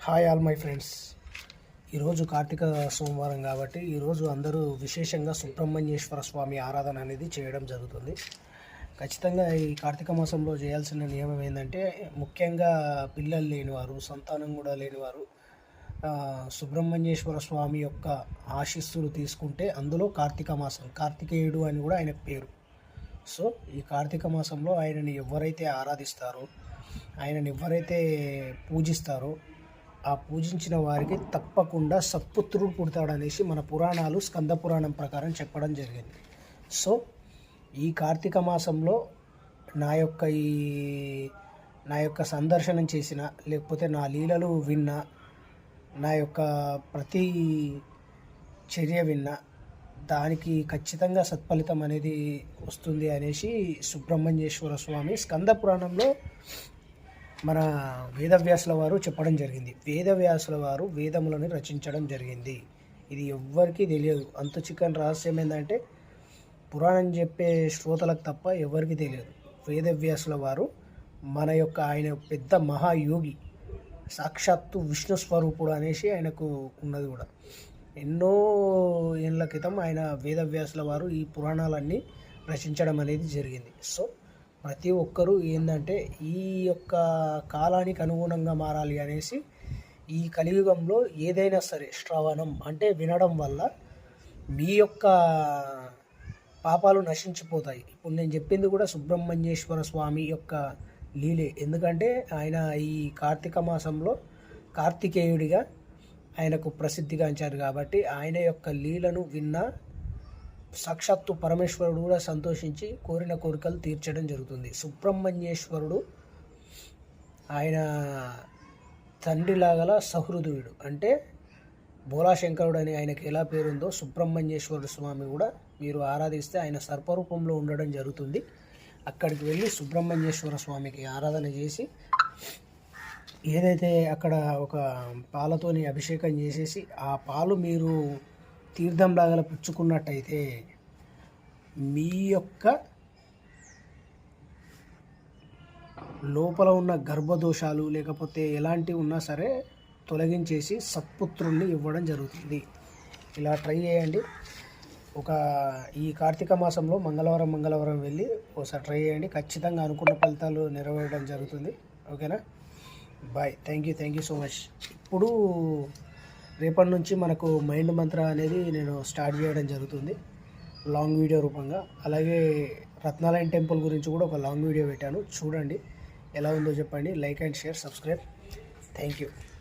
Hi all my friends. ఈరోజు కార్తీక సోమవారం కాబట్టి ఈరోజు అందరూ విశేషంగా సుబ్రహ్మణ్యేశ్వర స్వామి ఆరాధన అనేది చేయడం జరుగుతుంది. ఖచ్చితంగా ఈ కార్తీక మాసంలో చేయాల్సిన నియమం ఏంటంటే, ముఖ్యంగా పిల్లలు లేనివారు, సంతానం కూడా లేనివారు సుబ్రహ్మణ్యేశ్వర స్వామి యొక్క ఆశీస్సులు తీసుకుంటే, అందులో కార్తీక మాసం, కార్తికేయుడు అని కూడా ఆయన పేరు. సో ఈ కార్తీక మాసంలో ఆయనని ఎవరైతే ఆరాధిస్తారో, ఆయనని ఎవరైతే పూజిస్తారో, ఆ పూజించిన వారికి తప్పకుండా సత్పుత్రుడు పుడతాడనేసి మన పురాణాలు స్కంద పురాణం ప్రకారం చెప్పడం జరిగింది. సో ఈ కార్తీక మాసంలో నా యొక్క సందర్శనం చేసిన, లేకపోతే నా లీలలు విన్నా, నా యొక్క ప్రతి చర్య విన్నా దానికి ఖచ్చితంగా సత్ఫలితం అనేది వస్తుంది అనేసి సుబ్రహ్మణ్యేశ్వర స్వామి స్కంద పురాణంలో మన వేదవ్యాసుల వారు చెప్పడం జరిగింది. వేదవ్యాసుల వారు వేదములను రచించడం జరిగింది. ఇది ఎవ్వరికీ తెలియదు. అంత చిక్కని రహస్యం ఏంటంటే, పురాణం చెప్పే శ్రోతలకు తప్ప ఎవరికి తెలియదు. వేదవ్యాసుల వారు మన యొక్క ఆయన పెద్ద మహాయోగి, సాక్షాత్తు విష్ణు స్వరూపుడు అనేసి ఆయనకు ఉన్నది కూడా. ఎన్నో ఏళ్ళ క్రితం ఆయన వేదవ్యాసుల వారు ఈ పురాణాలన్నీ రచించడం అనేది జరిగింది. సో ప్రతి ఒక్కరూ ఏంటంటే, ఈ యొక్క కాలానికి అనుగుణంగా మారాలి అనేసి ఈ కలియుగంలో ఏదైనా సరే శ్రవణం అంటే వినడం వల్ల మీ యొక్క పాపాలు నశించిపోతాయి. ఇప్పుడు నేను చెప్పింది కూడా సుబ్రహ్మణ్యేశ్వర స్వామి యొక్క లీలే. ఎందుకంటే ఆయన ఈ కార్తీక మాసంలో కార్తికేయుడిగా ఆయనకు ప్రసిద్ధిగాంచారు కాబట్టి ఆయన యొక్క లీలను విన్నా సాక్షాత్తు పరమేశ్వరుడు కూడా సంతోషించి కోరిన కోరికలు తీర్చడం జరుగుతుంది. సుబ్రహ్మణ్యేశ్వరుడు ఆయన తండ్రిలాగల సహృదయుడు, అంటే భోలాశంకరుడు అని ఆయనకి ఎలా పేరుందో, సుబ్రహ్మణ్యేశ్వర స్వామి కూడా మీరు ఆరాధిస్తే ఆయన సర్పరూపంలో ఉండడం జరుగుతుంది. అక్కడికి వెళ్ళి సుబ్రహ్మణ్యేశ్వర స్వామికి ఆరాధన చేసి, ఏదైతే అక్కడ ఒక పాలతోని అభిషేకం చేసేసి ఆ పాలు మీరు తీర్థంలాగా పుచ్చుకున్నట్టయితే మీ యొక్క లోపల ఉన్న గర్భదోషాలు లేకపోతే ఎలాంటివి ఉన్నా సరే తొలగించేసి సత్పుత్రుల్ని ఇవ్వడం జరుగుతుంది. ఇలా ట్రై చేయండి. ఈ కార్తీక మాసంలో మంగళవారం వెళ్ళి ఒకసారి ట్రై చేయండి. ఖచ్చితంగా అనుకున్న ఫలితాలు నెరవేరడం జరుగుతుంది. ఓకేనా? Bye. Thank you so much. ఇప్పుడు రేపటి నుంచి మనకు మైండ్ మంత్ర అనేది నేను స్టార్ట్ చేయడం జరుగుతుంది లాంగ్ వీడియో రూపంగా. అలాగే రత్నాలయం టెంపుల్ గురించి కూడా ఒక లాంగ్ వీడియో పెట్టాను, చూడండి. ఎలా ఉందో చెప్పండి. Like and share, subscribe. Thank you.